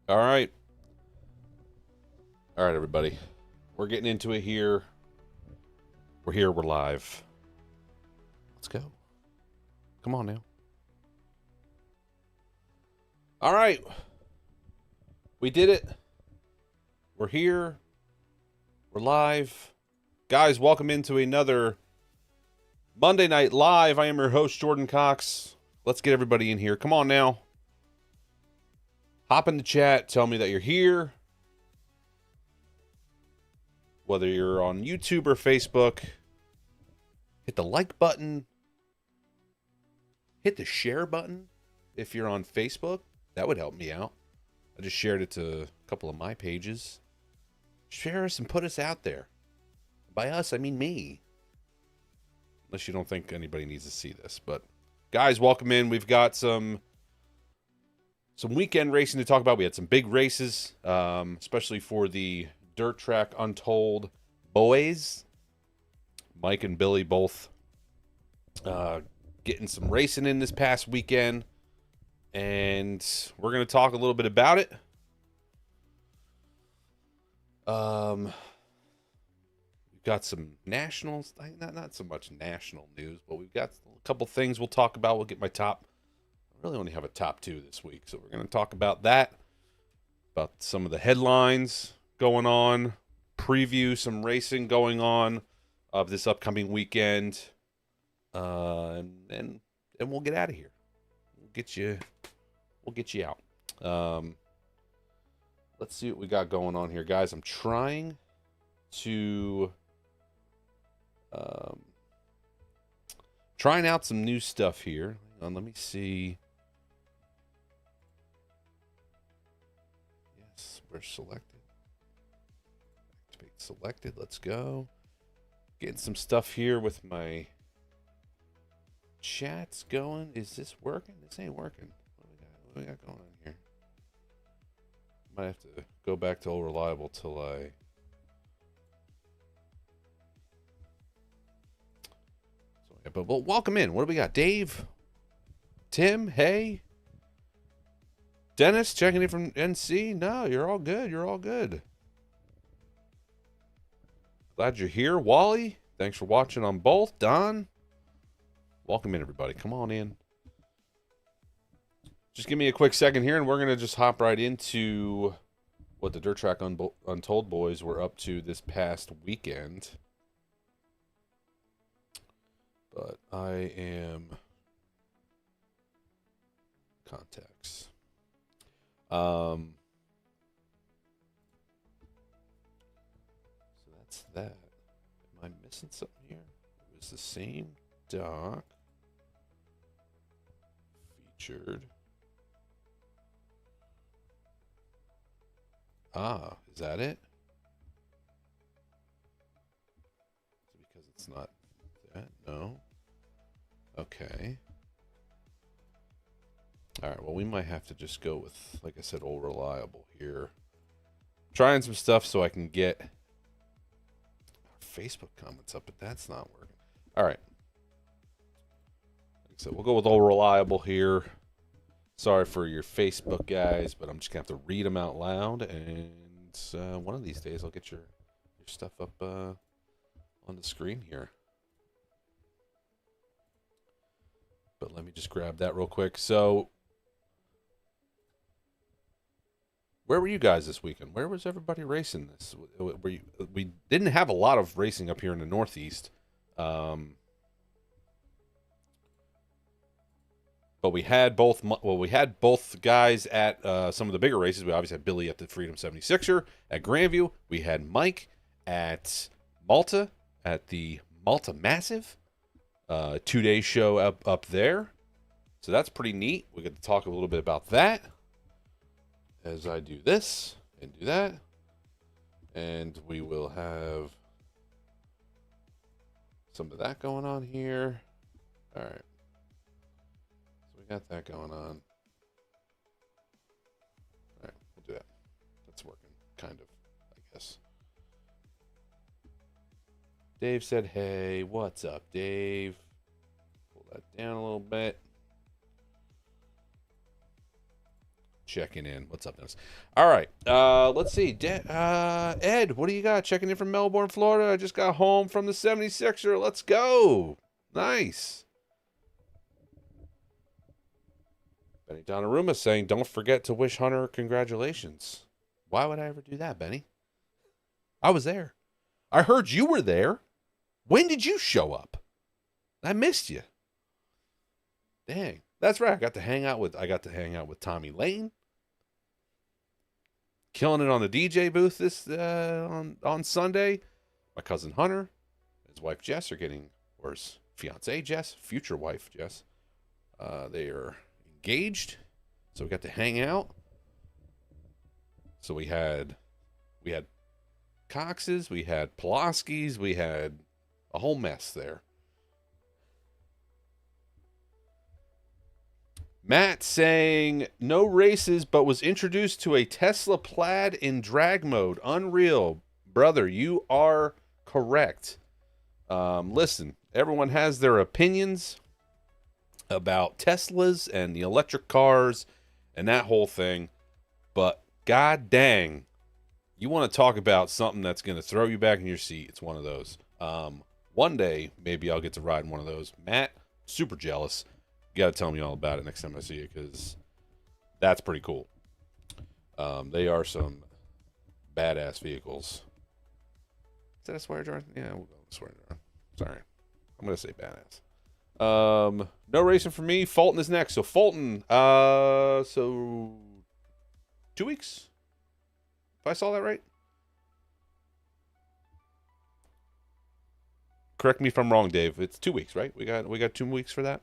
All right. All right, everybody. We're getting into it here. We're here. We're live. Let's go. Come on now. All right. We did it. We're here. We're live. Guys, welcome into another Monday Night Live. I am your host, Jordon Cox. Let's get everybody in here. Come on now. Hop in the chat. Tell me that you're here. Whether you're on YouTube or Facebook, hit the like button. Hit the share button if you're on Facebook. That would help me out. I just shared it to a couple of my pages. Share us and put us out there. By us, I mean me. Unless you don't think anybody needs to see this. But guys, welcome in. We've got some weekend racing to talk about. We had some big races, especially for the Dirt Track Untold boys. Mike and Billy both getting some racing in this past weekend. And we're going to talk a little bit about it. We've got some nationals, not so much national news, but we've got a couple things we'll talk about. We'll get my top. I really only have a top two this week, so we're going to talk about that, about some of the headlines going on, preview some racing going on of this upcoming weekend, and we'll get out of here. We'll get you out. Let's see what we got going on here, guys. I'm trying to trying out some new stuff here. Hang on, let me see. Yes, we're selected. Activate selected. Let's go. Getting some stuff here with my chats going. Is this working? This ain't working. What we got going on here? Might have to go back to All Reliable till I... So, yeah, but welcome in. What do we got? Dave? Tim? Hey? Dennis checking in from NC? No, you're all good. You're all good. Glad you're here. Wally? Thanks for watching on both. Don? Welcome in, everybody. Come on in. Just give me a quick second here, and we're going to just hop right into what the Dirt Track Untold boys were up to this past weekend. But I am... Contacts. So that's that. Am I missing something here? It was the same doc. Featured. Ah, is that it? Is it because it's not that? No. Okay. Alright, well, we might have to just go with, like I said, Old Reliable here. Trying some stuff so I can get Facebook comments up, but that's not working. Alright. Like I said, we'll go with Old Reliable here. Sorry for your Facebook guys, but I'm just going to have to read them out loud, and one of these days I'll get your stuff up on the screen here. But let me just grab that real quick. So, where were you guys this weekend? Where was everybody racing this? We didn't have a lot of racing up here in the Northeast. But we had both. Well, we had both guys at some of the bigger races. We obviously had Billy at the Freedom 76er at Grandview. We had Mike at Malta at the Malta Massive. 2-day show up there. So that's pretty neat. We get to talk a little bit about that as I do this and do that. And we will have some of that going on here. All right. Got that going on. All right, we'll do that. That's working, kind of, I guess. Dave said, hey, what's up, Dave? Pull that down a little bit. checking in. What's up, Dennis? All right. Let's see. Ed, what do you got? Checking in from Melbourne, Florida. I just got home from the 76er. Let's go. Nice. Benny Donnarumma saying, don't forget to wish Hunter congratulations. Why would I ever do that, Benny? I was there. I heard you were there. When did you show up? I missed you. Dang. That's right. I got to hang out with Tommy Lane. Killing it on the DJ booth this on Sunday. My cousin Hunter, his wife Jess are getting, or his fiance Jess, future wife Jess. They are engaged, so we got to hang out. So we had Coxes, we had Pulaski's, we had a whole mess there. Matt saying, no races, but was introduced to a Tesla Plaid in drag mode. Unreal. Brother, you are correct. Listen, everyone has their opinions about Teslas and the electric cars and that whole thing. But god dang, you want to talk about something that's going to throw you back in your seat. It's one of those. One day, maybe I'll get to ride in one of those. Matt, super jealous. You got to tell me all about it next time I see you, because that's pretty cool. They are some badass vehicles. Is that a swear jar? Yeah, we'll go with swear jar. Sorry. I'm going to say badass. No racing for me. Fulton is next. So Fulton, so 2 weeks? If I saw that right? Correct me if I'm wrong, Dave. It's 2 weeks, right? We got 2 weeks for that.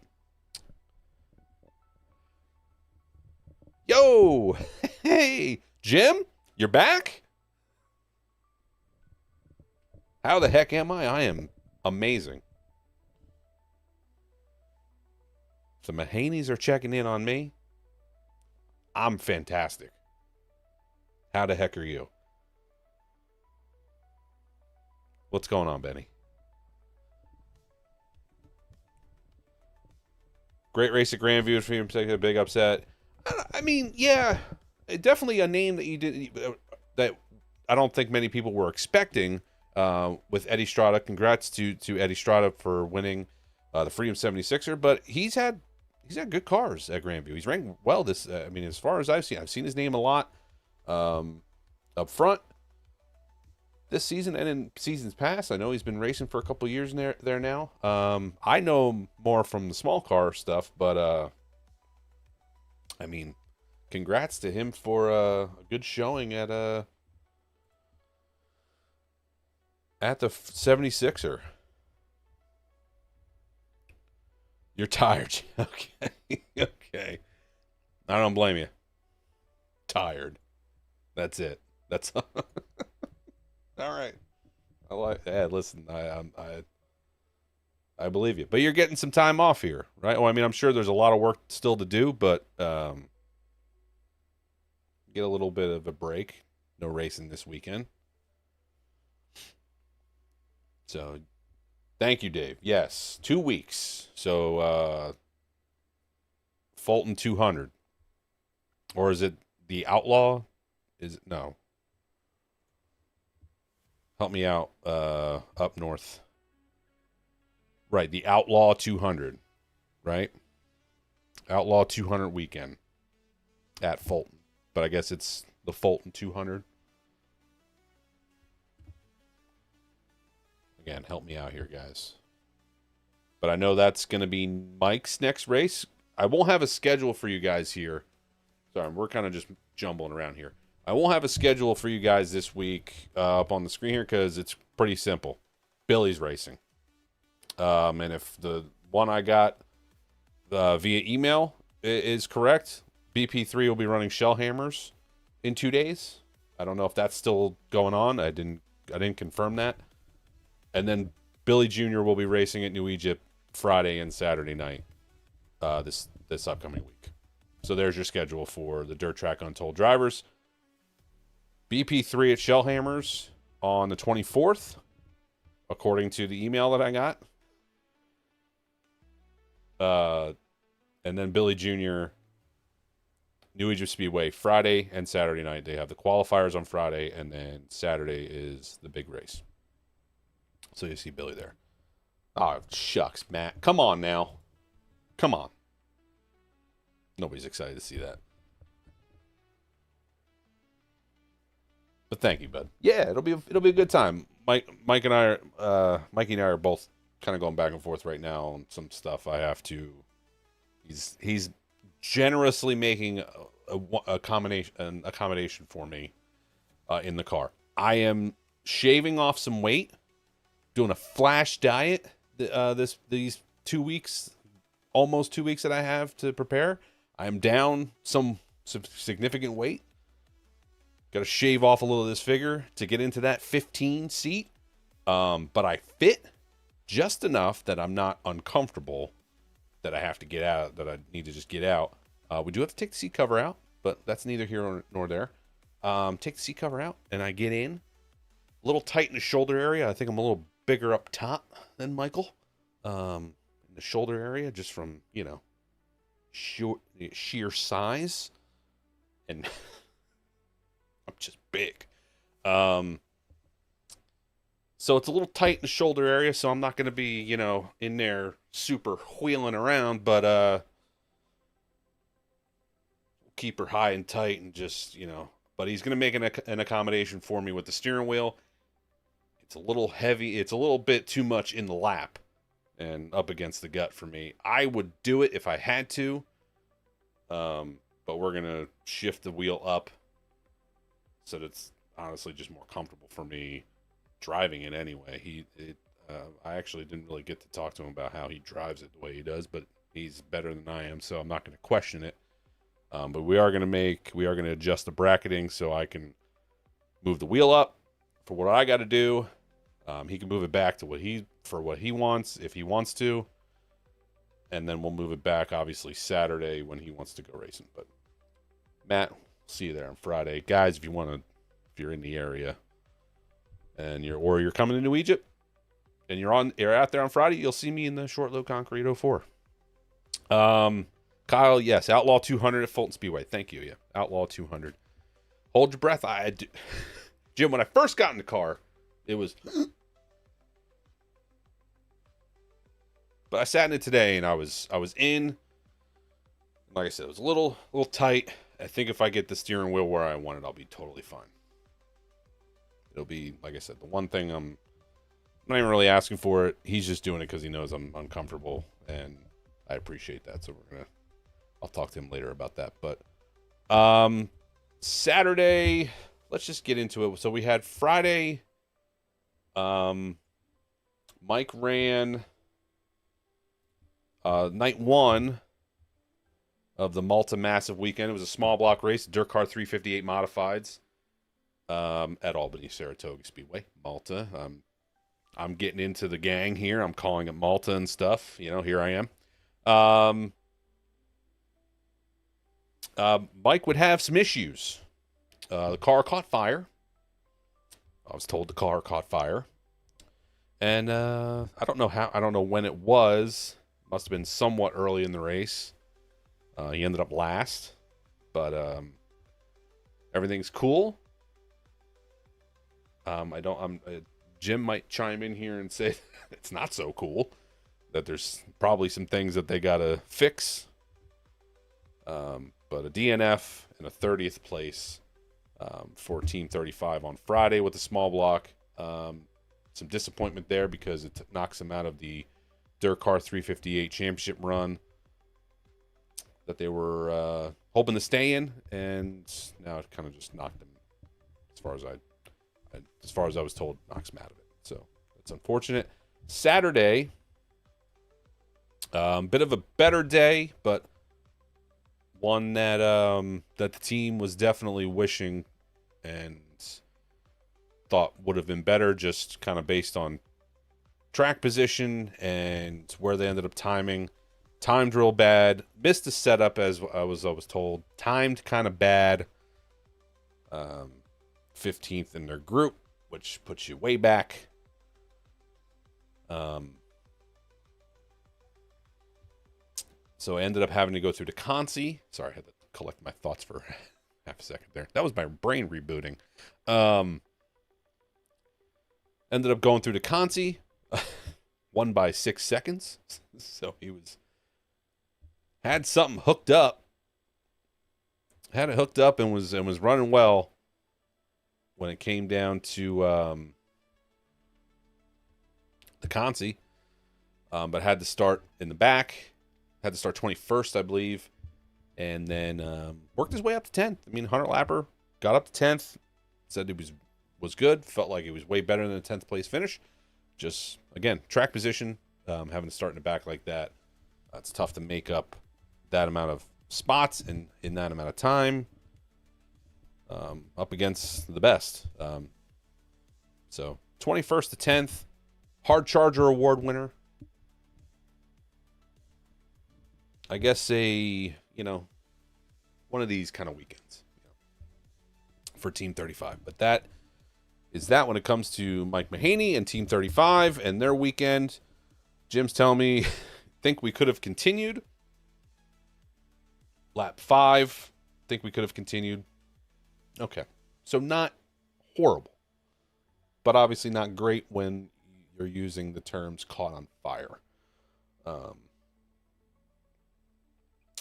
Yo! Hey! Jim? You're back? How the heck am I? I am amazing. The Mahaneys are checking in on me. I'm fantastic. How the heck are you? What's going on, Benny? Great race at Grandview. For you, a big upset. I mean, yeah, definitely a name that you did that I don't think many people were expecting. With Eddie Strada, congrats to Eddie Strada for winning the Freedom 76er. But he's had good cars at Grandview. He's ranked well. This, I mean, as far as I've seen his name a lot up front this season and in seasons past. I know he's been racing for a couple years there now. I know him more from the small car stuff, but I mean, congrats to him for a good showing at the 76er. You're tired. Okay. Okay. I don't blame you. Tired. That's it. That's all right. Listen, I believe you. But you're getting some time off here, right? Well, I mean, I'm sure there's a lot of work still to do, but get a little bit of a break. No racing this weekend. So, thank you, Dave. Yes, 2 weeks. So, Fulton 200. Or is it the Outlaw? Is it? No. Help me out. Up north. Right, the Outlaw 200, right? Outlaw 200 weekend at Fulton. But I guess it's the Fulton 200. Again, help me out here, guys. But I know that's going to be Mike's next race. I won't have a schedule for you guys here. Sorry, we're kind of just jumbling around here. I won't have a schedule for you guys this week up on the screen here because it's pretty simple. Billy's racing. And if the one I got via email is correct, BP3 will be running shell hammers in 2 days. I don't know if that's still going on. I didn't confirm that. And then Billy Jr. will be racing at New Egypt Friday and Saturday night this upcoming week. So there's your schedule for the Dirt Track Untold drivers. BP3 at Shellhammers on the 24th, according to the email that I got. And then Billy Jr. New Egypt Speedway Friday and Saturday night. They have the qualifiers on Friday, and then Saturday is the big race. So you see Billy there. Oh, shucks, Matt. Come on now. Come on. Nobody's excited to see that. But thank you, bud. Yeah, it'll be a good time. Mikey and I are both kind of going back and forth right now on some stuff. I have to. He's generously making an accommodation for me in the car. I am shaving off some weight, doing a flash diet. These 2 weeks, almost 2 weeks that I have to prepare. I am down some significant weight. Got to shave off a little of this figure to get into that 15 seat. But I fit just enough that I'm not uncomfortable, that I have to get out, that I need to just get out. We do have to take the seat cover out, but that's neither here nor there. Take the seat cover out, and I get in. A little tight in the shoulder area. I think I'm a little bigger up top than Michael. In the shoulder area, just from, sheer size. And I'm just big. So it's a little tight in the shoulder area, so I'm not going to be, in there super wheeling around, but keep her high and tight and just, but he's going to make an accommodation for me with the steering wheel. It's a little heavy. It's a little bit too much in the lap and up against the gut for me. I would do it if I had to, but we're going to shift the wheel up so that it's honestly just more comfortable for me driving it anyway. I actually didn't really get to talk to him about how he drives it the way he does, but he's better than I am, so I'm not going to question it. But we are going to adjust the bracketing so I can move the wheel up for what I got to do. He can move it back to what he wants, if he wants to. And then we'll move it back, obviously, Saturday when he wants to go racing. But Matt, see you there on Friday. Guys, if you're in the area and you're coming to New Egypt and you're out there on Friday, you'll see me in the short low concrete 04. Kyle, yes, Outlaw 200 at Fulton Speedway. Thank you. Yeah, Outlaw 200. Hold your breath. Jim, when I first got in the car, it was. But I sat in it today, and I was in. Like I said, it was a little tight. I think if I get the steering wheel where I want it, I'll be totally fine. It'll be, like I said, the one thing I'm not even really asking for it. He's just doing it because he knows I'm uncomfortable, and I appreciate that. So I'll talk to him later about that. But Saturday, let's just get into it. So we had Friday. Mike ran night one of the Malta Massive Weekend. It was a small block race, Dirt Car 358 Modifieds at Albany Saratoga Speedway, Malta. I'm getting into the gang here. I'm calling it Malta and stuff. Here I am. Mike would have some issues. The car caught fire. I was told the car caught fire. And I don't know when it was. Must have been somewhat early in the race. He ended up last. But everything's cool. Jim might chime in here and say it's not so cool. That there's probably some things that they got to fix. But a DNF and a 30th place for Team 35 on Friday with the small block. Some disappointment there because it knocks them out of the Dirt Car 358 championship run that they were hoping to stay in, and now it kind of just knocked them, as far as I was told, knocks them out of it. So it's unfortunate. Saturday, bit of a better day, but one that that the team was definitely wishing and thought would have been better, just kind of based on track position and where they ended up timing. Timed real bad. Missed the setup, as I was told. Timed kind of bad. 15th in their group, which puts you way back. So I ended up having to go through the Consi. Sorry, I had the collect my thoughts for half a second there. That was my brain rebooting. Ended up going through to Conti, won by 6 seconds. So he had something hooked up. Had it hooked up and was running well when it came down to the Conti. But had to start in the back. Had to start 21st, I believe. And then worked his way up to 10th. I mean, Hunter Lapper got up to 10th. Said he was good. Felt like it was way better than a 10th place finish. Just, again, track position. Having to start in the back like that. It's tough to make up that amount of spots in that amount of time. Up against the best. So, 21st to 10th. Hard Charger Award winner. I guess one of these kind of weekends for Team 35. But that is that when it comes to Mike Mahaney and Team 35 and their weekend. Jim's telling me, think we could have continued. Lap 5, think we could have continued. Okay. So not horrible. But obviously not great when you're using the terms caught on fire.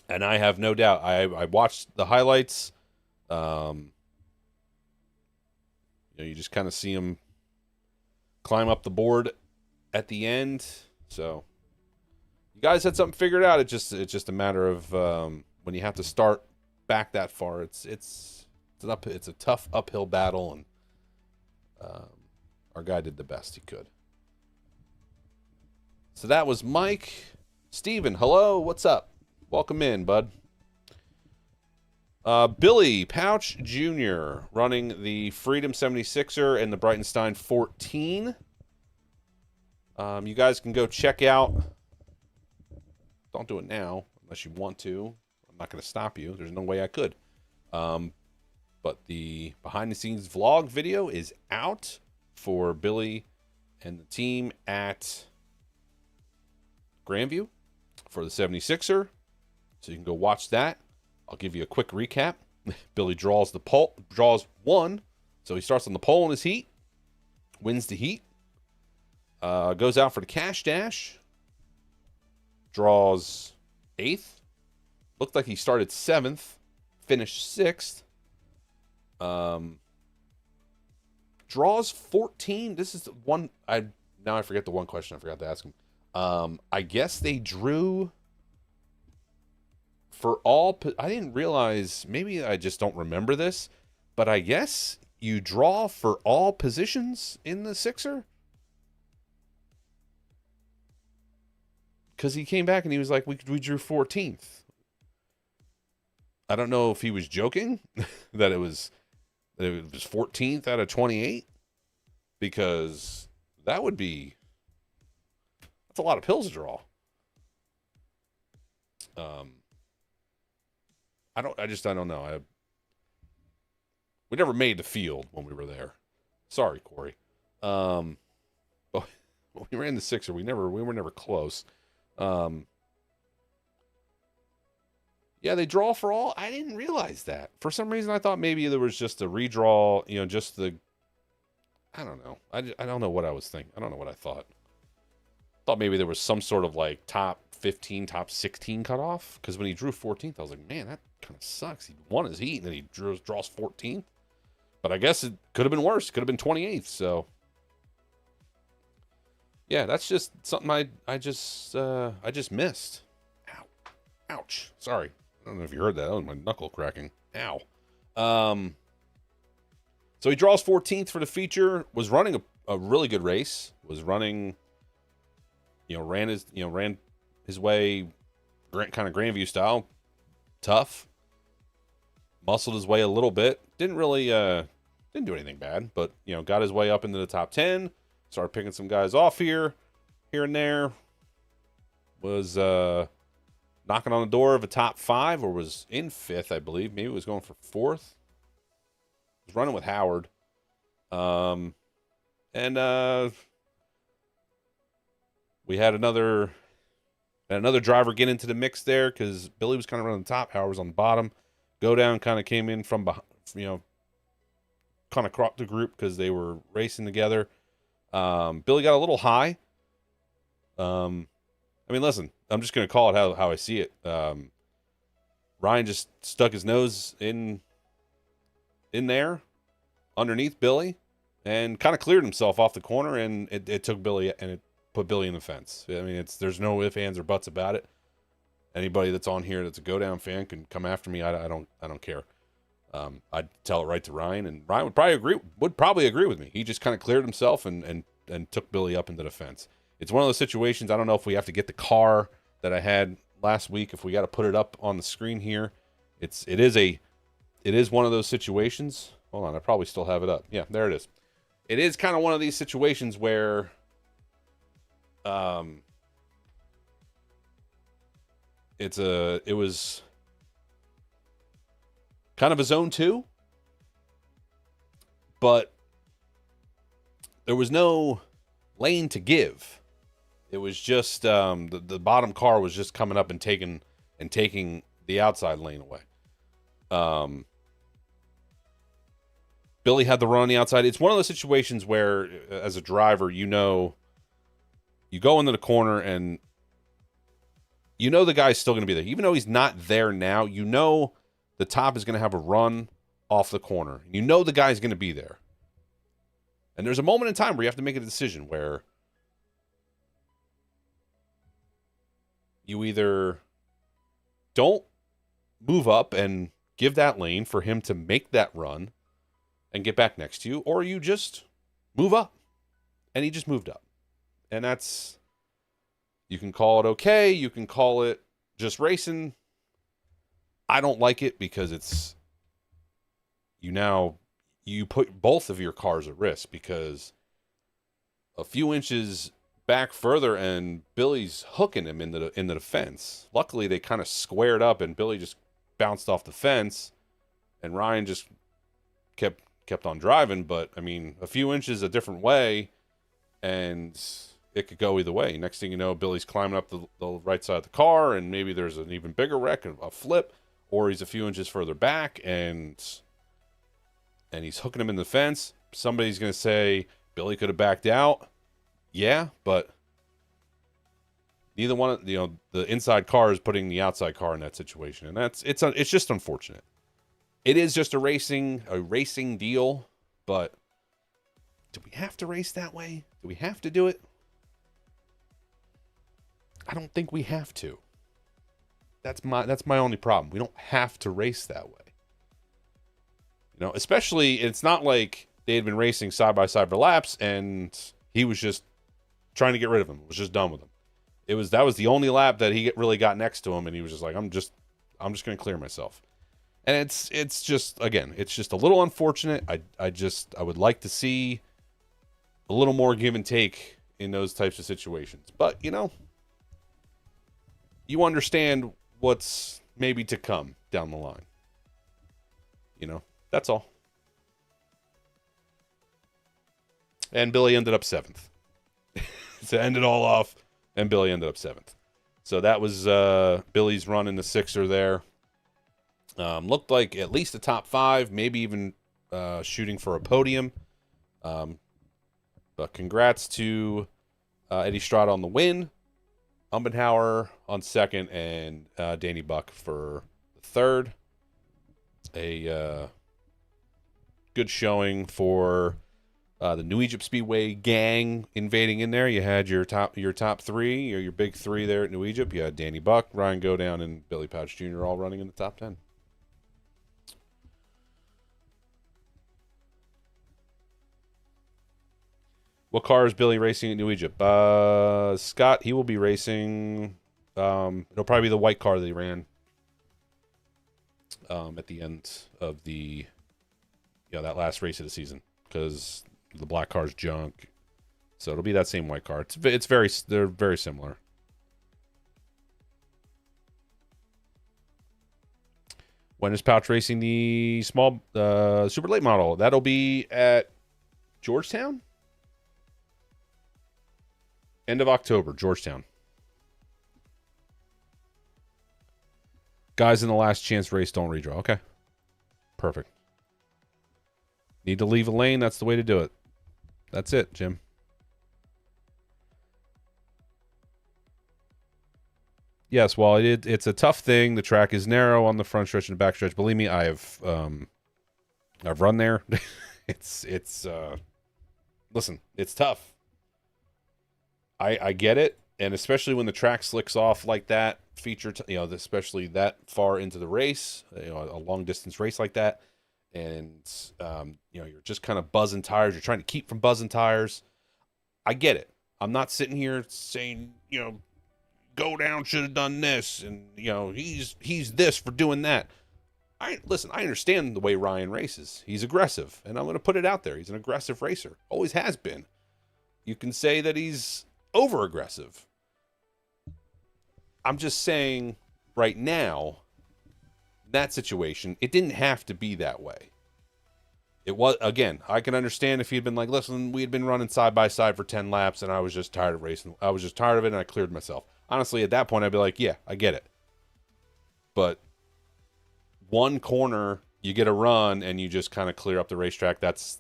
And I have no doubt. I watched the highlights. You just kind of see him climb up the board at the end. So you guys had something figured out. It's just a matter of when you have to start back that far. It's a tough uphill battle, and our guy did the best he could. So that was Mike. Steven, hello, what's up? Welcome in, bud. Billy Pauch Jr. running the Freedom 76er and the Breitenstein 14. You guys can go check out. Don't do it now unless you want to. I'm not going to stop you. There's no way I could. But the behind-the-scenes vlog video is out for Billy and the team at Grandview for the 76er. So you can go watch that. I'll give you a quick recap. Billy draws one. So he starts on the pole in his heat. Wins the heat. Goes out for the cash dash. Draws 8th. Looked like he started 7th. Finished 6th. Draws 14. This is the one. Now I forget the one question I forgot to ask him. I guess they drew for all. I didn't realize. Maybe I just don't remember this. But I guess you draw for all positions in the Sixer. Because he came back and he was like, we drew 14th. I don't know if he was joking that it was 14th out of 28. Because that's a lot of pills to draw. I don't know. We never made the field when we were there. Sorry, Corey. But when we ran the Sixer, we were never close. Yeah, they draw for all. I didn't realize that. For some reason, I thought maybe there was just a redraw. I don't know. I don't know what I was thinking. I don't know what I thought. Thought maybe there was some sort of like top 15, top 16 cutoff. Because when he drew 14th, I was like, man, that kind of sucks. He won his heat and then he draws 14th. But I guess it could have been worse. It could have been 28th. So yeah, that's just something I just missed. Ow. Ouch. Sorry. I don't know if you heard that. That was my knuckle cracking. Ow. So he draws 14th for the feature. Was running a really good race. Was running, ran his way, kind of Grandview style. Tough. Muscled his way a little bit. Didn't do anything bad, but got his way up into the top 10. Started picking some guys off here and there. Was knocking on the door of a top 5, or was in 5th, I believe. Maybe it was going for 4th. Was running with Howard. And we had another driver get into the mix there because Billy was kind of running the top. Howard was on the bottom. Go Down kind of came in from behind, kind of cropped the group because they were racing together. Billy got a little high. Listen, I'm just going to call it how I see it. Ryan just stuck his nose in there underneath Billy and kind of cleared himself off the corner, and it took Billy and it put Billy in the fence. I mean, there's no ifs, ands, or buts about it. Anybody that's on here that's a Go Down fan can come after me. I don't care. I'd tell it right to Ryan, and Ryan would probably agree with me. He just kind of cleared himself and took Billy up into the fence. It's one of those situations. I don't know if we have to get the car that I had last week. If we got to put it up on the screen here, it is one of those situations. Hold on, I probably still have it up. Yeah, there it is. It is kind of one of these situations where, it was kind of a zone 2, but there was no lane to give. It was just the bottom car was just coming up and taking the outside lane away. Billy had the run on the outside. It's one of those situations where, as a driver, you go into the corner and the guy's still going to be there. Even though he's not there now, the top is going to have a run off the corner. The guy's going to be there. And there's a moment in time where you have to make a decision where you either don't move up and give that lane for him to make that run and get back next to you, or you just move up. And he just moved up. And you can call it okay. You can call it just racing. I don't like it because you put both of your cars at risk, because a few inches back further and Billy's hooking him into the fence. Luckily, they kind of squared up and Billy just bounced off the fence, and Ryan just kept on driving. But I mean, a few inches a different way, and it could go either way. Next thing you know, Billy's climbing up the right side of the car, and maybe there's an even bigger wreck, a flip, or he's a few inches further back, and he's hooking him in the fence. Somebody's going to say Billy could have backed out. Yeah, but neither one, the inside car is putting the outside car in that situation, and it's just unfortunate. It is just a racing deal, but do we have to race that way? Do we have to do it? I don't think we have to. That's my only problem. We don't have to race that way. Especially, it's not like they had been racing side by side for laps and he was just trying to get rid of him. Was just done with him. That was the only lap that he really got next to him, and he was just like, I'm just going to clear myself. And it's just a little unfortunate. I would like to see a little more give and take in those types of situations. But, you understand what's maybe to come down the line. That's all. And Billy ended up 7th. To end it all off, and Billy ended up 7th. So that was Billy's run in the Sixer there. Looked like at least a top 5, maybe even shooting for a podium. But congrats to Eddie Strada on the win, Umbenhauer on 2nd, and Danny Buck for the 3rd. A good showing for the New Egypt Speedway gang invading in there. You had your top 3, or your big 3 there at New Egypt. You had Danny Buck, Ryan Go Down, and Billy Pauch Jr. all running in the top 10. What car is Billy racing at New Egypt? Scott, he will be racing. It'll probably be the white car that he ran at the end of that last race of the season, because the black car's junk. So it'll be that same white car. They're very similar. When is Pauch racing the small super late model? That'll be at Georgetown. End of October, Georgetown. Guys in the last chance race don't redraw. Okay. Perfect. Need to leave a lane. That's the way to do it. That's it, Jim. Yes, while it's a tough thing, the track is narrow on the front stretch and the back stretch. Believe me, I've run there. it's listen, it's tough. I get it, and especially when the track slicks off like that, especially that far into the race, a long distance race like that, and you're just kind of buzzing tires. You're trying to keep from buzzing tires. I get it. I'm not sitting here saying, go down should have done this, and he's this for doing that. I understand the way Ryan races. He's aggressive, and I'm going to put it out there. He's an aggressive racer. Always has been. You can say that he's over aggressive. I'm just saying right now, that situation, it didn't have to be that way. It was, again, I can understand if he'd been like, listen, we had been running side by side for 10 laps and I was just tired of racing. I was just tired of it and I cleared myself. Honestly, at that point, I'd be like, yeah, I get it. But one corner, you get a run and you just kind of clear up the racetrack. That's,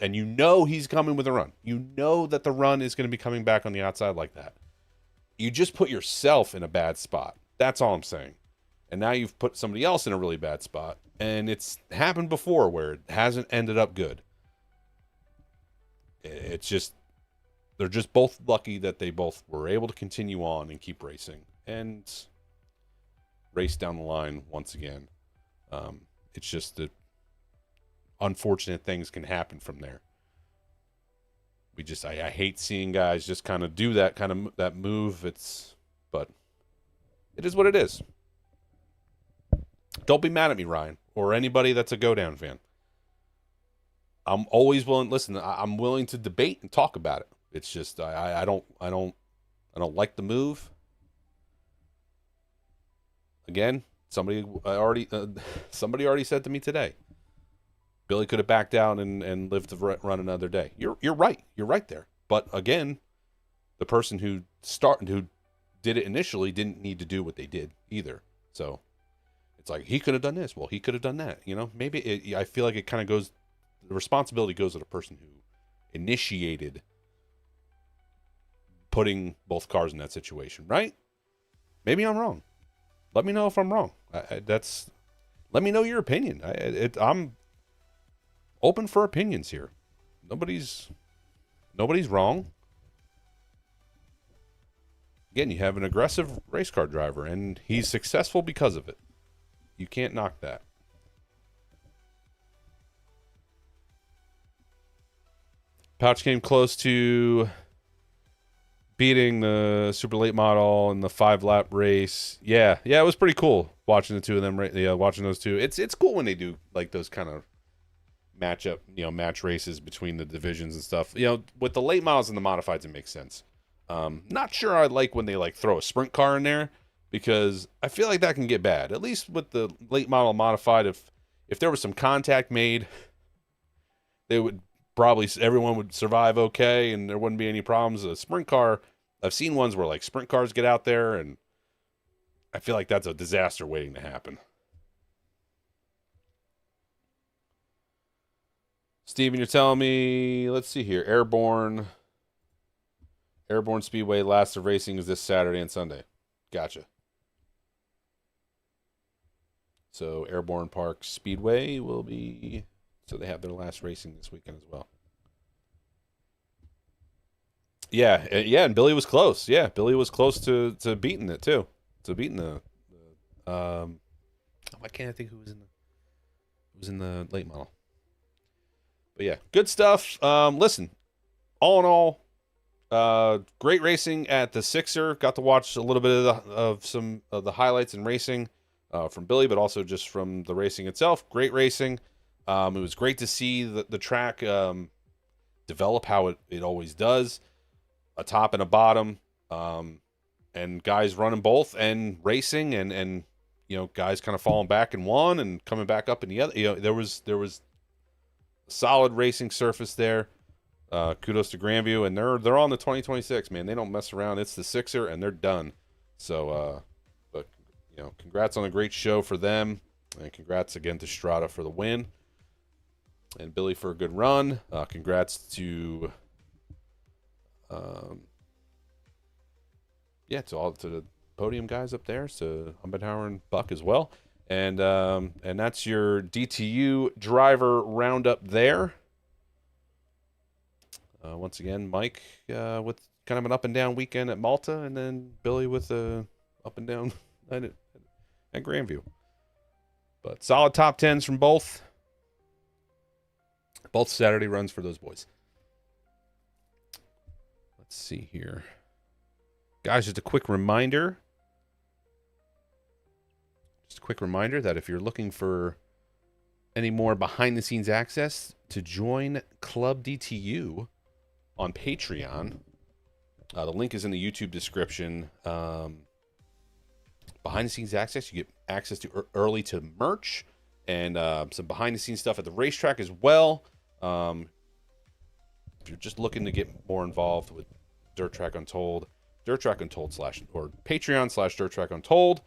and he's coming with a run. You know that the run is going to be coming back on the outside like that. You just put yourself in a bad spot. That's all I'm saying. And now you've put somebody else in a really bad spot. And it's happened before where it hasn't ended up good. It's just, they're just both lucky that they both were able to continue on and keep racing and race down the line once again. It's just that unfortunate things can happen from there. I hate seeing guys just kind of do that move. But it is what it is. Don't be mad at me, Ryan, or anybody that's a Go Down fan. I'm always willing. Listen, I'm willing to debate and talk about it. It's just I don't like the move. Again, somebody already said to me today, Billy could have backed out and lived to run another day. You're right. You're right there. But again, the person who did it initially didn't need to do what they did either. So it's like he could have done this. Well, he could have done that. Maybe I feel like it kind of goes. The responsibility goes to the person who initiated putting both cars in that situation, right? Maybe I'm wrong. Let me know if I'm wrong. Let me know your opinion. I'm open for opinions here. Nobody's wrong. Again, you have an aggressive race car driver, and he's successful because of it. You can't knock that. Pauch came close to beating the super late model in the 5-lap race. Yeah, it was pretty cool watching the two of them. Watching those two. It's cool when they do like those kind of match races between the divisions and stuff. With the late models and the modifieds, it makes sense. Not sure I like when they throw a sprint car in there, because I feel like that can get bad. At least with the late model modified, if there was some contact made, everyone would survive okay and there wouldn't be any problems. A sprint car, I've seen ones where sprint cars get out there, and I feel like that's a disaster waiting to happen. Steven, you're telling me, let's see here, Airborne Speedway last of racing is this Saturday and Sunday. Gotcha. So Airborne Park Speedway will be, so they have their last racing this weekend as well. Yeah, and Billy was close. Yeah, Billy was close to beating it too. To beating the why can't I think who was in the late model? But yeah, good stuff. Listen, all in all, great racing at the Sixer. Got to watch a little bit of some of the highlights in racing from Billy, but also just from the racing itself. Great racing. It was great to see the track develop how it always does. A top and a bottom, and guys running both and racing, and guys kind of falling back in one and coming back up in the other. There was solid racing surface there. Kudos to Grandview, and they're on the 2026, man. They don't mess around. It's the Sixer, and they're done. So, but congrats on a great show for them. And congrats again to Strada for the win. And Billy for a good run. Congrats to, to the podium guys up there, so Humbenhauer and Buck as well. And that's your DTU driver roundup there. Once again, Mike with kind of an up and down weekend at Malta, and then Billy with a up and down at Grandview. But solid top tens from both. Both Saturday runs for those boys. Let's see here. Guys, just a quick reminder. That if you're looking for any more behind-the-scenes access to join Club DTU on Patreon, the link is in the YouTube description. Behind-the-scenes access, you get access to early to merch and some behind-the-scenes stuff at the racetrack as well. If you're just looking to get more involved with Dirt Track Untold, Dirt Track Untold or Patreon/Dirt Track Untold.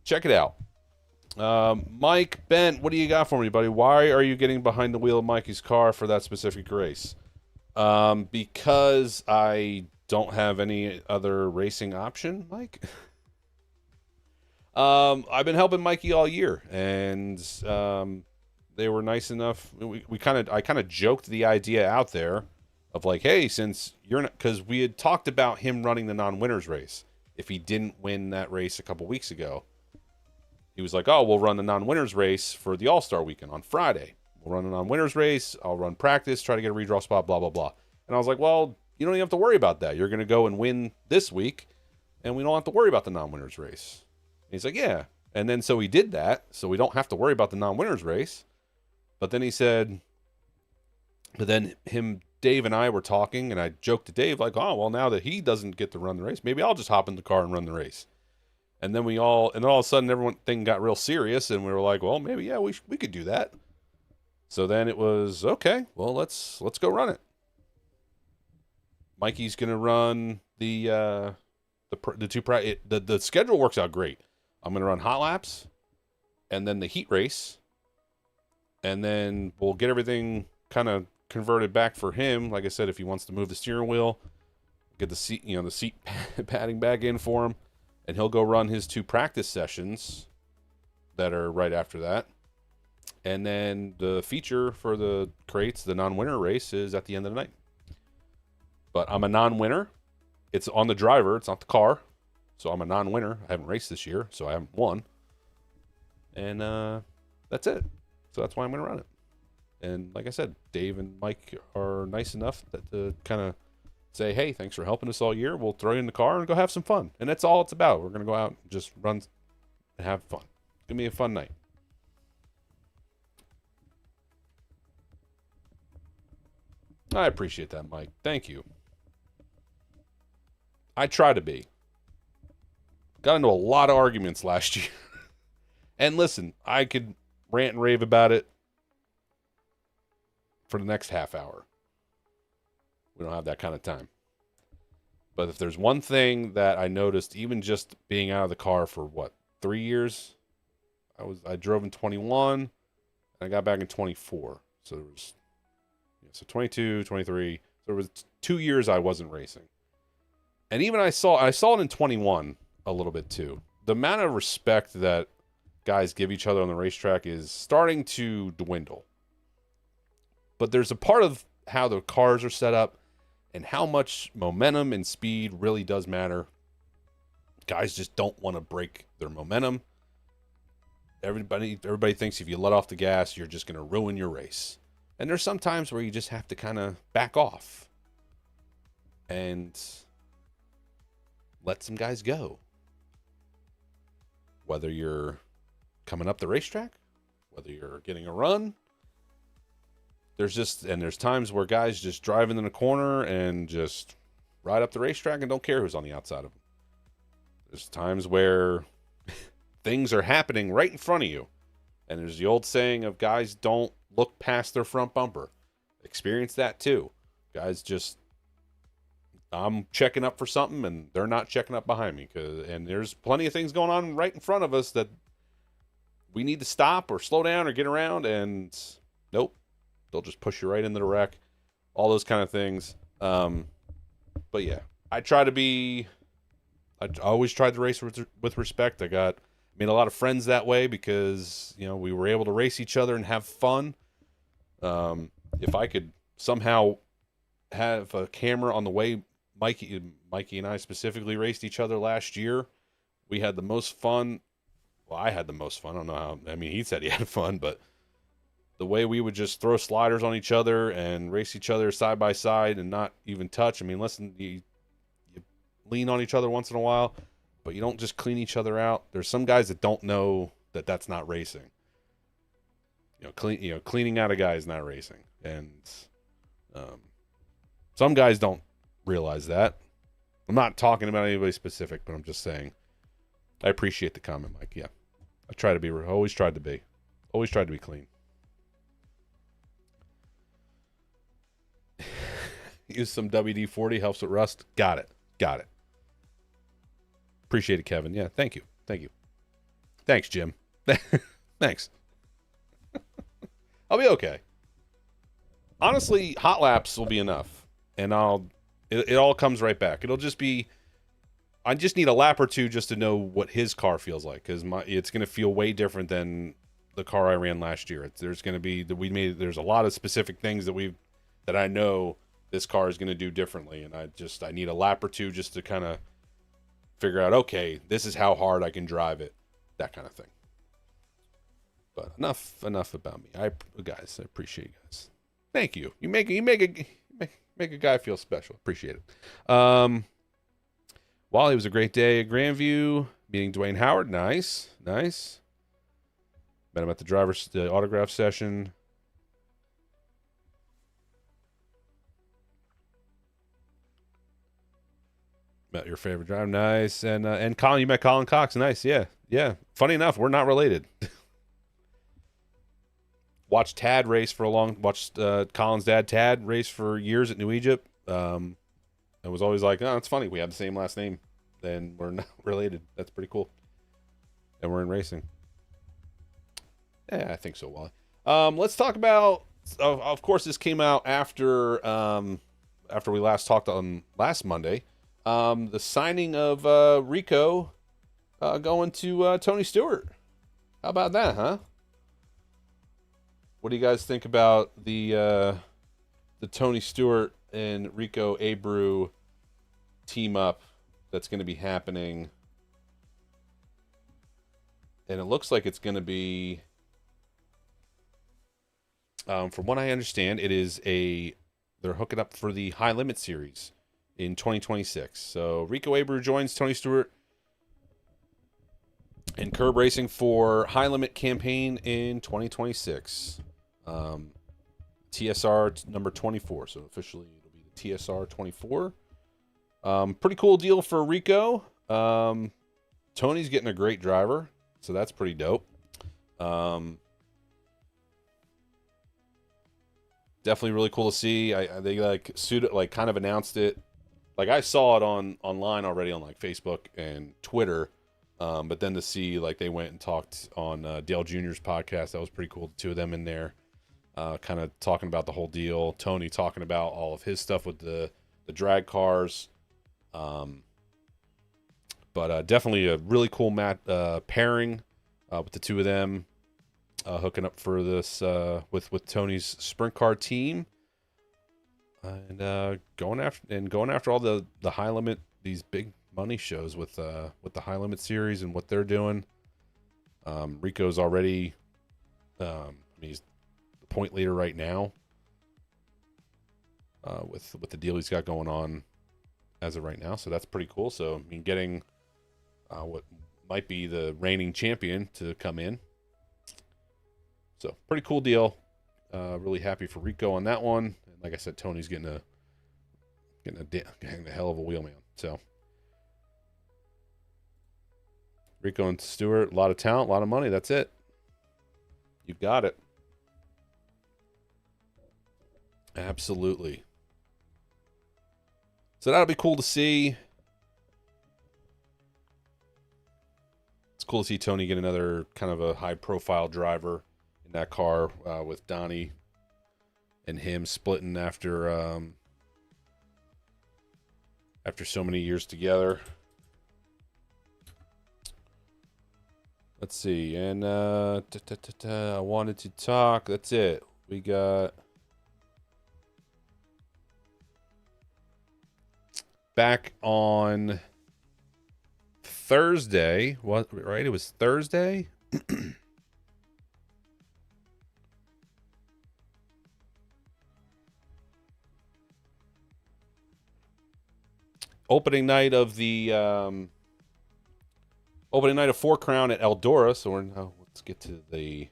Check it out. Mike, Ben, what do you got for me, buddy? Why are you getting behind the wheel of Mikey's car for that specific race? Because I don't have any other racing option, Mike. I've been helping Mikey all year, and they were nice enough. I kind of joked the idea out there of like, hey, since you're not, because we had talked about him running the non-winners race if he didn't win that race a couple weeks ago. He was like, oh, we'll run the non-winners race for the All-Star weekend on Friday. We'll run the non-winners race. I'll run practice, try to get a redraw spot, blah, blah, blah. And I was like, well, you don't even have to worry about that. You're going to go and win this week, and we don't have to worry about the non-winners race. And he's like, yeah. And then so he did that, so we don't have to worry about the non-winners race. But then he said, Dave and I were talking, and I joked to Dave, like, oh, well, now that he doesn't get to run the race, maybe I'll just hop in the car and run the race. And then all of a sudden, everything got real serious, and we were like, well, maybe, yeah, we could do that. So then it was, okay, well, let's go run it. Mikey's going to run the schedule works out great. I'm going to run hot laps, and then the heat race, and then we'll get everything kind of converted back for him. Like I said, if he wants to move the steering wheel, get the seat padding back in for him. And he'll go run his 2 practice sessions that are right after that. And then the feature for the crates, the non-winner race, is at the end of the night. But I'm a non-winner. It's on the driver. It's not the car. So I'm a non-winner. I haven't raced this year, so I haven't won. And that's it. So that's why I'm going to run it. And like I said, Dave and Mike are nice enough to kind of say, hey, thanks for helping us all year. We'll throw you in the car and go have some fun. And that's all it's about. We're going to go out and just run and have fun. It's going to be a fun night. I appreciate that, Mike. Thank you. I try to be. Got into a lot of arguments last year. And listen, I could rant and rave about it for the next half hour. We don't have that kind of time. But if there's one thing that I noticed, even just being out of the car for 3 years, I drove in 21 and I got back in 24. So there was 22, 23. So there was 2 years I wasn't racing. And even I saw it in 21 a little bit too. The amount of respect that guys give each other on the racetrack is starting to dwindle. But there's a part of how the cars are set up and how much momentum and speed really does matter. Guys just don't want to break their momentum. Everybody thinks if you let off the gas, you're just going to ruin your race. And there's some times where you just have to kind of back off and let some guys go. Whether you're coming up the racetrack, whether you're getting a run, there's times where guys just drive in the corner and just ride up the racetrack and don't care who's on the outside of them. There's times where things are happening right in front of you. And there's the old saying of guys don't look past their front bumper. Experience that too. Guys I'm checking up for something and they're not checking up behind me. And there's plenty of things going on right in front of us that we need to stop or slow down or get around, and nope, they'll just push you right into the wreck. All those kind of things. But yeah, I always tried to race with respect. Made a lot of friends that way because, we were able to race each other and have fun. If I could somehow have a camera on the way Mikey and I specifically raced each other last year, we had the most fun. Well, I had the most fun. I don't know how. I mean, he said he had fun, but the way we would just throw sliders on each other and race each other side by side and not even touch. I mean, listen, you lean on each other once in a while, but you don't just clean each other out. There's some guys that don't know that that's not racing. Cleaning out a guy is not racing, and some guys don't realize that. I'm not talking about anybody specific, but I'm just saying. I appreciate the comment, Mike. Yeah, always tried to be clean. Use some WD-40, helps with rust. Got it. Appreciate it, Kevin. Yeah, thank you. Thanks, Jim. Thanks. I'll be okay. Honestly, hot laps will be enough, and it all comes right back. It'll just be. I just need a lap or two just to know what his car feels like, because it's going to feel way different than the car I ran last year. There's a lot of specific things that I know this car is going to do differently, and I need a lap or two just to kind of figure out, okay, this is how hard I can drive it, that kind of thing. But enough about me. Guys, I appreciate you guys. Thank you. You make a guy feel special. Appreciate it. Wally, was a great day at Grandview. Meeting Dwayne Howard. Nice. Met him at the autograph session. Met your favorite driver. Nice. And Colin, you met Colin Cox. Nice. Yeah. Funny enough, we're not related. Watched Colin's dad Tad race for years at New Egypt. I was always like, oh, it's funny. We have the same last name, and we're not related. That's pretty cool. And we're in racing. Yeah, I think so, Wally. Let's talk about. Of course, this came out after we last talked on last Monday. The signing of Rico going to Tony Stewart. How about that, huh? What do you guys think about the Tony Stewart and Rico Abreu team up that's going to be happening? And it looks like it's going to be, from what I understand, they're hooking up for the High Limit Series in 2026. So Rico Abreu joins Tony Stewart in curb racing for High Limit campaign in 2026. TSR number 24. So officially it'll be the TSR 24. Pretty cool deal for Rico. Tony's getting a great driver, so that's pretty dope. Definitely really cool to see. They kind of announced it. Like, I saw it online already on like Facebook and Twitter. But then to see, like, they went and talked on Dale Jr.'s podcast, that was pretty cool. The two of them in there, kind of talking about the whole deal. Tony talking about all of his stuff with the drag cars. But definitely a really cool pairing with the two of them hooking up for this with Tony's sprint car team, and going after all the high limit, these big money shows with the High Limit Series and what they're doing. Rico's already, he's the point leader right now with the deal he's got going on as of right now. So that's pretty cool. So getting what might be the reigning champion to come in. So pretty cool deal. Really happy for Rico on that one. And like I said, Tony's getting a hell of a wheel man. So Rico and Stewart, a lot of talent, a lot of money. That's it. You got it. Absolutely. So that'll be cool to see. it's cool to see Tony get another kind of a high-profile driver in that car with Donnie and him splitting after so many years together. Let's see, and I wanted to talk. That's it. We got back on Thursday. What? Right? It was Thursday. Opening night of the opening night of Four Crown at Eldora. So we're now, let's get to the.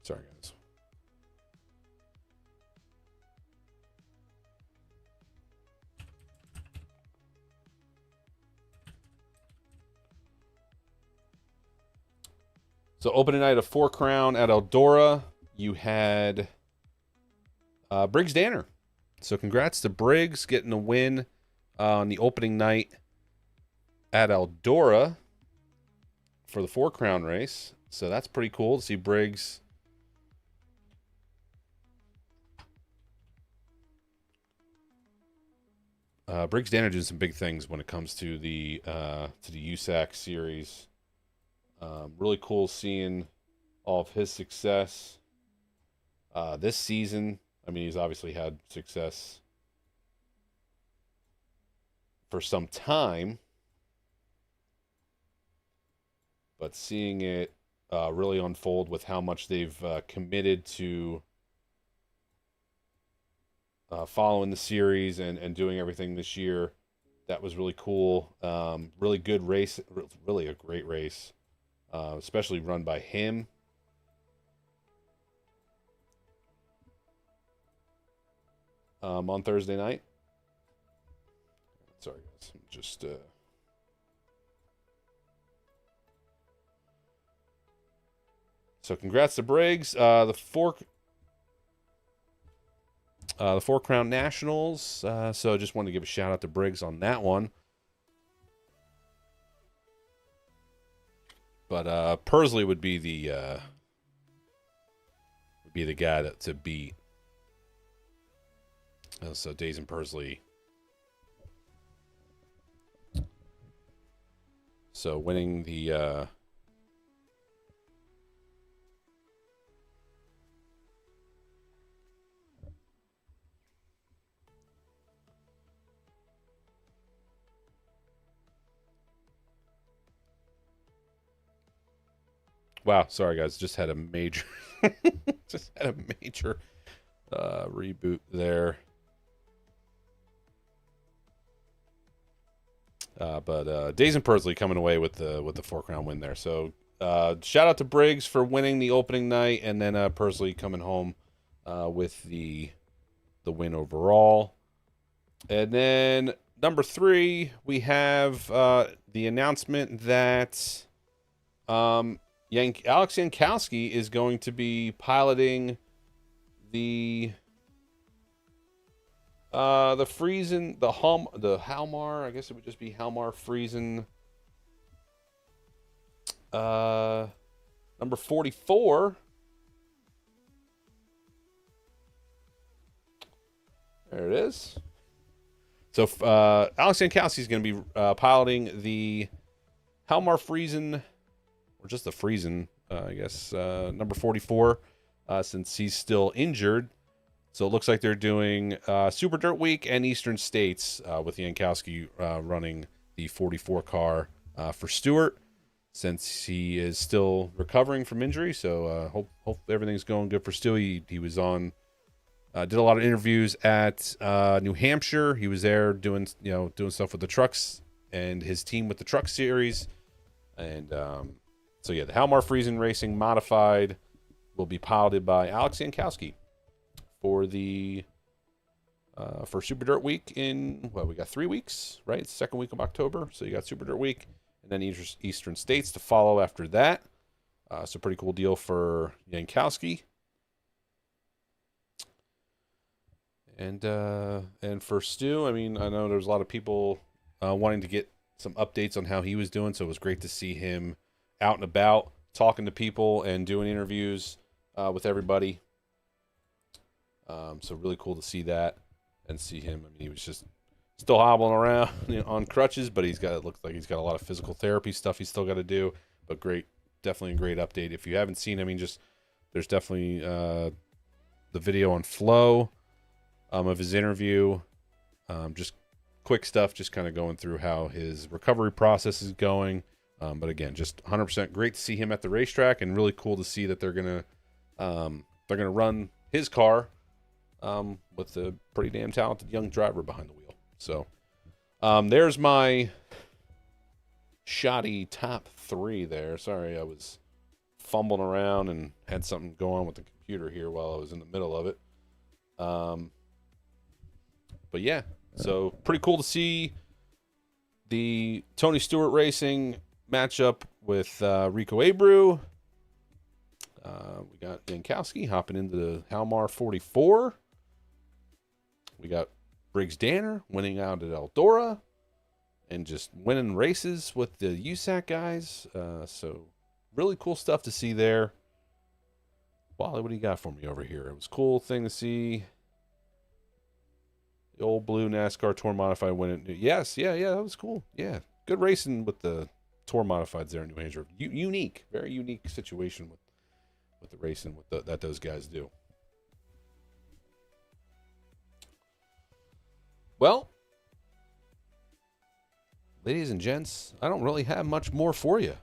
Sorry, guys. So opening night of Four Crown at Eldora, you had Briggs Danner. So congrats to Briggs getting a win on the opening night at Eldora for the Four Crown race. So that's pretty cool to see Briggs. Briggs Danner doing some big things when it comes to the USAC series. Really cool seeing all of his success this season. I mean, he's obviously had success for some time, but seeing it really unfold with how much they've committed to following the series and doing everything this year, that was really cool. Really good race, really a great race, especially run by him. On Thursday night. Sorry, guys. I'm just so congrats to Briggs. The Four Crown Nationals. So I just wanted to give a shout out to Briggs on that one. But Persley would be the guy to beat. So Days and Persley. So winning the wow, sorry guys, just had a major reboot there. But Days and Persley coming away with the Four Crown win there. So shout out to Briggs for winning the opening night, and then Persley coming home with the win overall. And then number 3, we have the announcement that Alex Yankowski is going to be piloting the Friesen, the Halmar, I guess it would just be Halmar Friesen, number 44. There it is. So Alex Yankowski is going to be piloting the Halmar Friesen, or just the Friesen, I guess, number 44, since he's still injured. So it looks like they're doing Super Dirt Week and Eastern States with Yankowski running the 44 car for Stewart, since he is still recovering from injury. So hope everything's going good for Stu. He was on, did a lot of interviews at New Hampshire. He was there doing stuff with the trucks and his team with the truck series. And so yeah, the Halmar Friesen Racing Modified will be piloted by Alex Yankowski for the for Super Dirt Week in, we got 3 weeks, right? It's the second week of October. So you got Super Dirt Week and then Eastern States to follow after that. So pretty cool deal for Yankowski. And for Stu, I mean, I know there's a lot of people wanting to get some updates on how he was doing. So it was great to see him out and about, talking to people and doing interviews with everybody. So really cool to see that and see him. I mean, he was just still hobbling around on crutches, but it looks like he's got a lot of physical therapy stuff he's still got to do. But definitely a great update. If you haven't seen, I mean, there's definitely the video on Flow of his interview. Just quick stuff, just kind of going through how his recovery process is going. But again, just 100% great to see him at the racetrack, and really cool to see that they're gonna run his car with a pretty damn talented young driver behind the wheel. So there's my shoddy top 3 there. Sorry, I was fumbling around and had something go on with the computer here while I was in the middle of it. But yeah, so pretty cool to see the Tony Stewart Racing matchup with Rico Abreu. We got Jankowski hopping into the Halmar 44. We got Briggs Danner winning out at Eldora and just winning races with the USAC guys. So really cool stuff to see there. Wally, what do you got for me over here? It was a cool thing to see. The old blue NASCAR Tour Modified winning. Yes, yeah, that was cool. Yeah, good racing with the Tour Modifieds there in New Hampshire. Unique, very unique situation with the racing that those guys do. Well, ladies and gents, I don't really have much more for you. I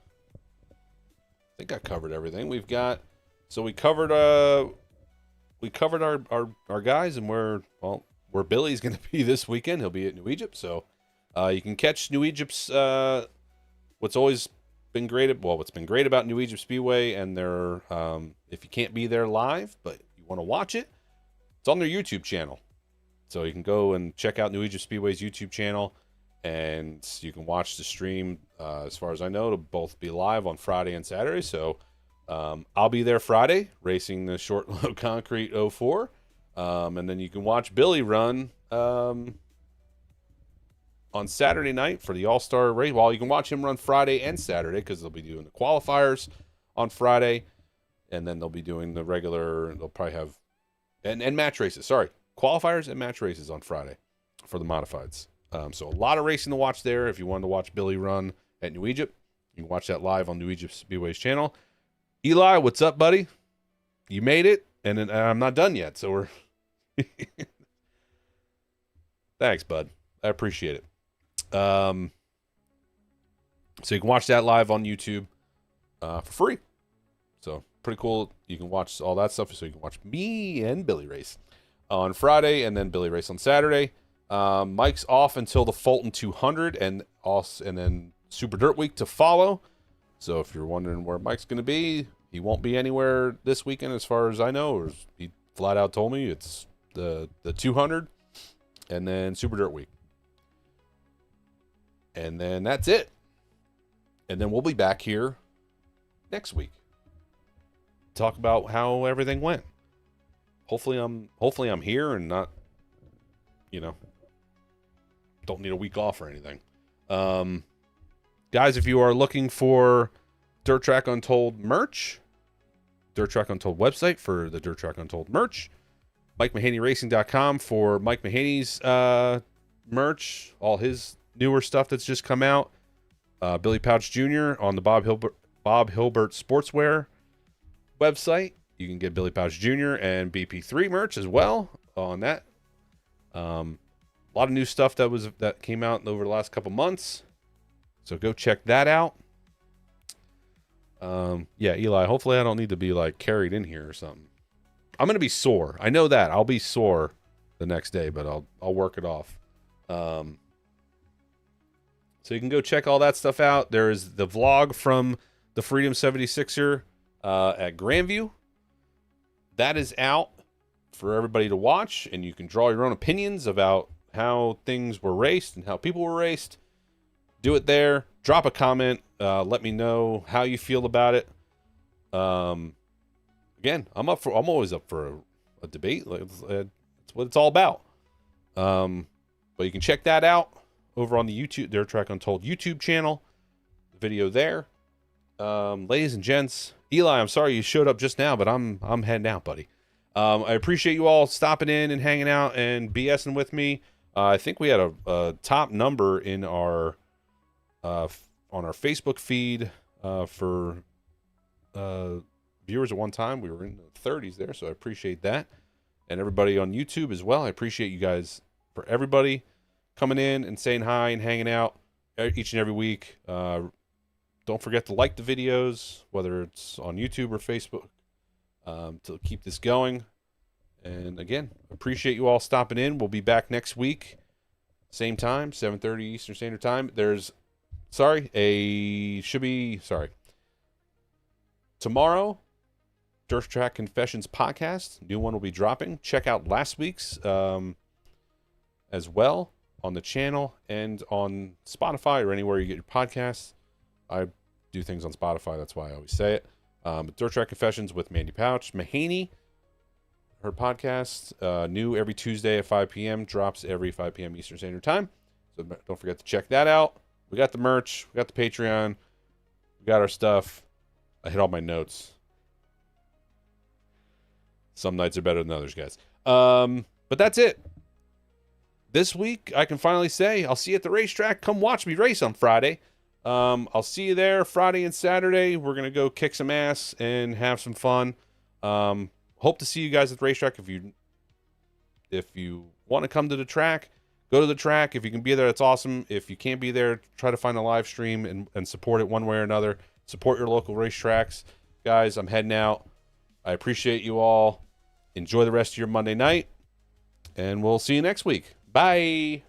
think I covered everything. We covered our guys, and where Billy's going to be this weekend. He'll be at New Egypt, so you can catch New Egypt's what's been great about New Egypt Speedway, and their if you can't be there live but you want to watch it, it's on their YouTube channel. So you can go and check out New Egypt Speedway's YouTube channel, and you can watch the stream. As far as I know, it'll both be live on Friday and Saturday. So I'll be there Friday racing the short low concrete 04. And then you can watch Billy run on Saturday night for the All-Star race. Well, you can watch him run Friday and Saturday because they'll be doing the qualifiers on Friday. And then they'll be doing the regular, they'll probably have, and match races. Sorry, qualifiers and match races on Friday for the modifieds. So a lot of racing to watch there. If you wanted to watch Billy run at New Egypt, you can watch that live on New Egypt Speedway's channel. Eli, what's up, buddy? You made it, and I'm not done yet, so we're... Thanks, bud. I appreciate it. So you can watch that live on YouTube for free. So pretty cool. You can watch all that stuff. So you can watch me and Billy race on Friday, and then Billy race on Saturday. Mike's off until the Fulton 200, and then Super Dirt Week to follow. So if you're wondering where Mike's going to be, he won't be anywhere this weekend, as far as I know. Or he flat out told me it's the 200, and then Super Dirt Week, and then that's it. And then we'll be back here next week, talk about how everything went. Hopefully I'm here and not, don't need a week off or anything. Guys, if you are looking for Dirt Track Untold merch, Dirt Track Untold website for the Dirt Track Untold merch, MikeMahaneyRacing.com for Mike Mahaney's merch, all his newer stuff that's just come out. Billy Pauch Jr. on the Bob Hilbert Sportswear website. You can get Billy Pauch Jr. and BP3 merch as well on that. A lot of new stuff that came out over the last couple months, so go check that out. Yeah, Eli, hopefully I don't need to be like carried in here or something. I'm gonna be sore. I know that. I'll be sore the next day, but I'll work it off. So you can go check all that stuff out. There is the vlog from the Freedom 76er at Grandview. That is out for everybody to watch, and you can draw your own opinions about how things were raced and how people were raced. Do it there. Drop a comment. Let me know how you feel about it. Again, I'm always up for a debate. It's what it's all about. But you can check that out over on the YouTube Dirt Track Untold YouTube channel. The video there. Ladies and gents, Eli, I'm sorry you showed up just now, but I'm heading out, buddy. I appreciate you all stopping in and hanging out and BSing with me. I think we had a top number in our on our Facebook feed for viewers at one time. We were in the 30s there, so I appreciate that. And everybody on YouTube as well. I appreciate you guys, for everybody coming in and saying hi and hanging out each and every week. Don't forget to like the videos, whether it's on YouTube or Facebook, to keep this going. And again, appreciate you all stopping in. We'll be back next week, same time, 7:30 Eastern Standard Time. Tomorrow, Dirt Track Confessions podcast, new one will be dropping. Check out last week's as well on the channel and on Spotify or anywhere you get your podcasts. I do things on Spotify, that's why I always say it. But Dirt Track Confessions with Mandee Pauch. Mahaney, her podcast, new every Tuesday at 5 p.m., drops every 5 p.m. Eastern Standard Time. So don't forget to check that out. We got the merch, we got the Patreon, we got our stuff. I hit all my notes. Some nights are better than others, guys. But that's it. This week, I can finally say, I'll see you at the racetrack. Come watch me race on Friday. I'll see you there Friday and Saturday. We're going to go kick some ass and have some fun. Hope to see you guys at the racetrack. If you want to come to the track, go to the track. If you can be there, that's awesome. If you can't be there, try to find a live stream and support it one way or another. Support your local racetracks. Guys, I'm heading out. I appreciate you all. Enjoy the rest of your Monday night. And we'll see you next week. Bye.